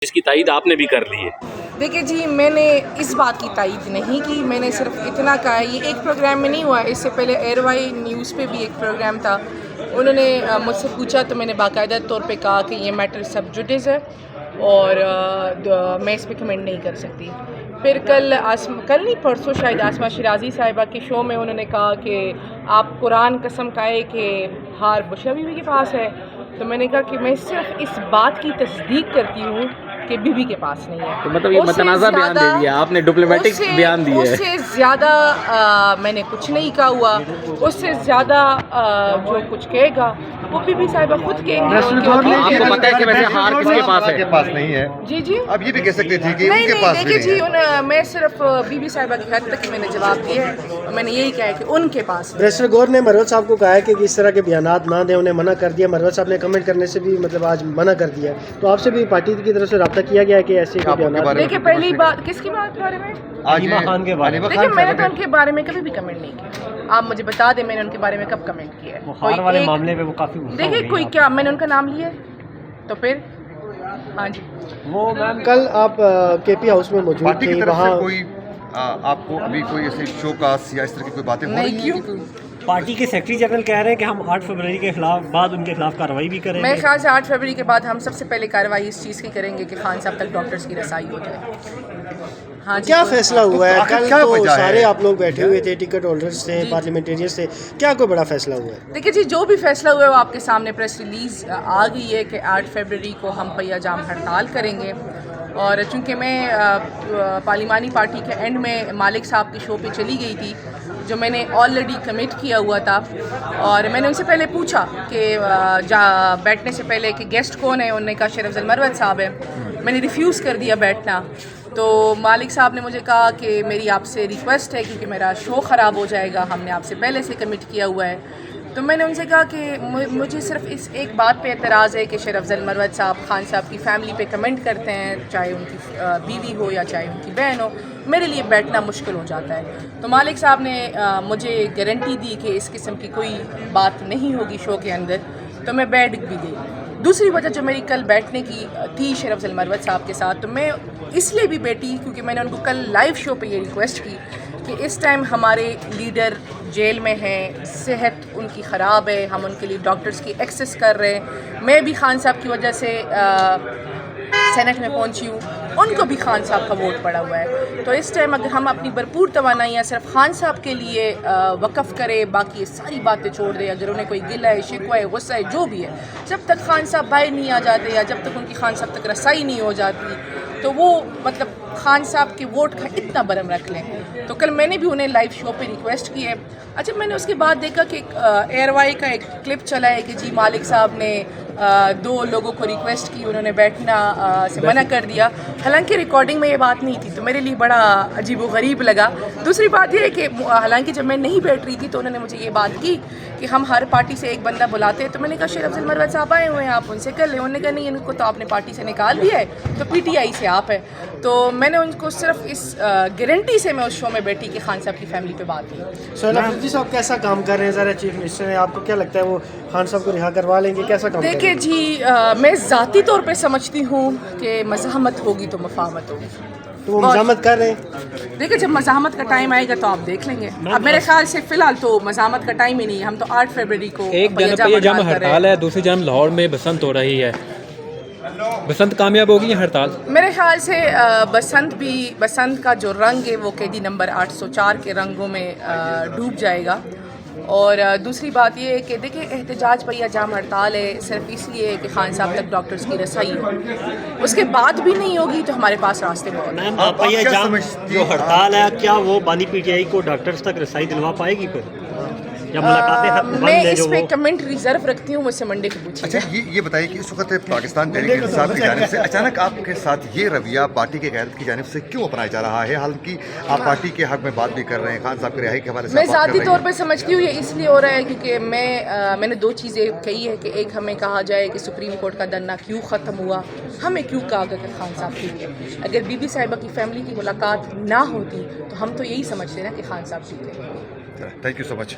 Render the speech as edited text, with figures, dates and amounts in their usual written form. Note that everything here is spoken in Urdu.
اس کی تائید آپ نے بھی کر لی ہے۔ دیکھیں جی، میں نے اس بات کی تائید نہیں کی، میں نے صرف اتنا کہا ہے، یہ ایک پروگرام میں نہیں ہوا، اس سے پہلے ایئروائی نیوز پہ بھی ایک پروگرام تھا، انہوں نے مجھ سے پوچھا تو میں نے باقاعدہ طور پہ کہا کہ یہ میٹر سب جوڈس ہے اور میں اس پہ کمنٹ نہیں کر سکتی۔ پھر کل نہیں پرسوں شاید آسمہ شیرازی صاحبہ کے شو میں انہوں نے کہا کہ آپ قرآن قسم کھائے کہ ہار بشرا بیوی کے پاس ہے، تو میں نے کہا کہ میں صرف اس بات کی تصدیق کرتی ہوں کہ بیوی کے پاس نہیں ہے۔ تو مطلب یہ متنازع بیان دے دیا آپ نے، ڈپلومیٹک بیان دیا ہے۔ اس سے زیادہ میں نے کچھ نہیں کہا ہوا، اس سے زیادہ جو کچھ کہے گا وہ بی بی صاحبہ خود کہیں گے۔ آپ کو پتہ ہے کہ ویسے ہار کس کے پاس ہے؟ کے پاس نہیں ہے۔ جی جی، اب یہ بھی کہہ سکتے تھے کہ ان نہیں کے نہیں، پاس بھی دیکھیے نہیں ہے۔ جی، میں صرف بی بی صاحبہ کی حد تک میں نے جواب دیا ہے اور میں نے یہی کہا ہے کہ ان کے پاس نہیں ہے۔ بیرسٹر گور نے مروت صاحب کو کہا ہے کہ اس طرح کے بیانات نہ دیں، انہیں منع کر دیا۔ مروت صاحب نے کمنٹ کرنے سے بھی مطلب آج منع کر دیا، تو آپ سے بھی پارٹی کی طرف سے رابطہ کیا گیا ہے کہ ایسے بیانات؟ دیکھیے پہلی بات کس کی بات کے بارے میں؟ حلیمہ خان کے بارے میں۔ دیکھیے میں نے تو ان کے بارے میں کبھی بھی کمنٹ نہیں کیا، آپ مجھے بتا دیں میں نے ان کے بارے میں کب کمنٹ کیا ہے؟ ہار والے معاملے پہ وہ کافی دیکھیے کوئی کیا میں نے ان کا نام لیا ہے تو پھر ہاں جی، وہ میم کل آپ کے پی ہاؤس میں موجود پارٹی کی تھے، طرف سے وہاں کوئی آپ کو ابھی کوئی ایسے شو کاس یا اس طرح کی کوئی باتیں ہو رہی ہیں؟ نہیں، پارٹی کے سیکرٹری جنرل کہہ رہے ہیں کہ ہم 8 فروری کے خلاف بعد ان کے خلاف کارروائی بھی کریں گے۔ میرے خیال سے 8 فروری کے بعد ہم سب سے پہلے کارروائی اس چیز کی کریں گے کہ خان صاحب تک ڈاکٹرز کی رسائی ہو جائے۔ ہاں جی، کیا فیصلہ ہوا ہے؟ کل کیا تو وجہ ہے؟ سارے آپ لوگ بیٹھے ہوئے تھے، ٹکٹ ہولڈرز تھے، پارلیمنٹیرینز تھے، کیا کوئی بڑا فیصلہ ہوا ہے؟ دیکھیے جی، جو بھی فیصلہ ہوا ہے وہ آپ کے سامنے پریس ریلیز آ گئی ہے کہ 8 فروری کو ہم پہیہ جام ہڑتال کریں گے، اور چونکہ میں پارلیمانی پارٹی کے اینڈ میں مالک صاحب کے شو پہ چلی گئی تھی جو میں نے آلریڈی کمٹ کیا ہوا تھا، اور میں نے ان سے پہلے پوچھا کہ بیٹھنے سے پہلے کہ گیسٹ کون ہے، انہوں نے کہا شیخ افضل مروت صاحب ہے، میں نے ریفیوز کر دیا بیٹھنا، تو مالک صاحب نے مجھے کہا کہ میری آپ سے ریکویسٹ ہے کیونکہ میرا شو خراب ہو جائے گا، ہم نے آپ سے پہلے سے کمٹ کیا ہوا ہے۔ تو میں نے ان سے کہا کہ مجھے صرف اس ایک بات پہ اعتراض ہے کہ شیخ افضل مروت صاحب خان صاحب کی فیملی پہ کمنٹ کرتے ہیں، چاہے ان کی بیوی ہو یا چاہے ان کی بہن ہو، میرے لیے بیٹھنا مشکل ہو جاتا ہے۔ تو مالک صاحب نے مجھے گارنٹی دی کہ اس قسم کی کوئی بات نہیں ہوگی شو کے اندر، تو میں بیٹھ بھی گئی۔ دوسری وجہ جو میری کل بیٹھنے کی تھی شیخ افضل مروت صاحب کے ساتھ، تو میں اس لیے بھی بیٹھی کیونکہ میں نے ان کو کل لائیو شو پہ یہ ریکویسٹ کی کہ اس ٹائم ہمارے لیڈر جیل میں ہیں، صحت ان کی خراب ہے، ہم ان کے لیے ڈاکٹرز کی ایکسس کر رہے ہیں، میں بھی خان صاحب کی وجہ سے سینٹ میں پہنچی ہوں، ان کو بھی خان صاحب کا ووٹ پڑا ہوا ہے، تو اس ٹائم اگر ہم اپنی بھرپور توانائیاں صرف خان صاحب کے لیے وقف کرے، باقی ساری باتیں چھوڑ دے، اگر انہیں کوئی گلہ ہے، شکوہ ہے، غصہ ہے، جو بھی ہے، جب تک خان صاحب باہر نہیں آ جاتے یا جب تک ان کی خان صاحب تک رسائی نہیں ہو جاتی، تو وہ مطلب خان صاحب کے ووٹ کا اتنا برم رکھ لیں۔ تو کل میں نے بھی انہیں لائیو شو پہ ریکویسٹ کی ہے۔ اچھا، میں نے اس کے بعد دیکھا کہ ایئر وائی کا ایک کلپ چلا ہے کہ جی مالک صاحب نے 2 لوگوں کو ریکویسٹ کی، انہوں نے بیٹھنا سے منع کر دیا، حالانکہ ریکارڈنگ میں یہ بات نہیں تھی، تو میرے لیے بڑا عجیب و غریب لگا۔ دوسری بات یہ ہے کہ حالانکہ جب میں نہیں بیٹھ رہی تھی تو انہوں نے مجھے یہ بات کی کہ ہم ہر پارٹی سے ایک بندہ بلاتے ہیں، تو میں نے کہا شیخ افضل مروت صاحب آئے ہوئے ہیں، آپ ان سے کر لیں۔ انہوں نے کہا نہیں، ان کو تو آپ نے پارٹی سے نکال دیا ہے، تو پی ٹی آئی سے آپ ہیں۔ تو میں نے ان کو صرف اس گارنٹی سے میں اس شو میں بیٹھی کہ خان صاحب کی فیملی پہ بات کی۔ سہیل افریدی صاحب کیسا کام کر رہے ہیں ذرا چیف منسٹر ہیں، آپ کو کیا لگتا ہے وہ خان صاحب کو رہا کروا لیں گے؟ کیسا کام کر رہے دیکھیں ہیں؟ جی، میں ذاتی طور پہ سمجھتی ہوں کہ مزاحمت ہوگی تو مفاہمت ہوگی، تو وہ مزاحمت کر رہے ہیں؟ دیکھیں جب مزاحمت کا ٹائم آئے گا تو آپ دیکھ لیں گے، اب میرے خیال سے فی الحال تو مزاحمت کا ٹائم ہی نہیں ہے، ہم تو 8 فروری کو ایک جانب پہیہ جام ہڑتال ہے، دوسری جانب لاہور میں بسنت ہو رہی ہے، بسنت کامیاب ہوگی یا ہڑتال؟ میرے خیال سے بسنت کا جو رنگ ہے وہ قیدی نمبر 804 کے رنگوں میں ڈوب جائے گا، اور دوسری بات یہ ہے کہ دیکھیں احتجاج پہیہ جام ہڑتال ہے صرف اس لیے کہ خان صاحب تک ڈاکٹرز کی رسائی ہو، اس کے بعد بھی نہیں ہوگی تو ہمارے پاس راستے بہت ہیں۔ میم پہیہ جام جو ہڑتال ہے، کیا وہ بانی پی ٹی آئی کو ڈاکٹرز تک رسائی دلوا پائے گی پھر، یا ملاقاتیں میں اس پہ کمنٹ ریزرو رکھتی ہوں، مجھ سے منڈے کو پوچھیے۔ اچھا، یہ بتائیے کہ اس وقت پاکستان تحریک انصاف کی جانب سے اچانک آپ کے ساتھ یہ رویہ پارٹی کے قیادت کی جانب سے کیوں اپنایا جا رہا ہے، حالانکہ آپ پارٹی کے حق میں بات بھی کر رہے ہیں، خان صاحب کی رہائی کے حوالے سے میں بات کر ذاتی رہے طور ہیں؟ پہ سمجھتی ہوں یہ اس لیے ہو رہا ہے کیونکہ میں نے 2 چیزیں کہی ہے کہ ایک ہمیں کہا جائے کہ سپریم کورٹ کا دھرنا کیوں ختم ہوا، ہمیں کیوں کہا گیا کہ خان صاحب ٹھیک ہے، اگر بی بی صاحبہ کی فیملی کی ملاقات نہ ہوتی تو ہم تو یہی سمجھتے نا کہ خان صاحب ٹھیک ہے۔ Thank you so much.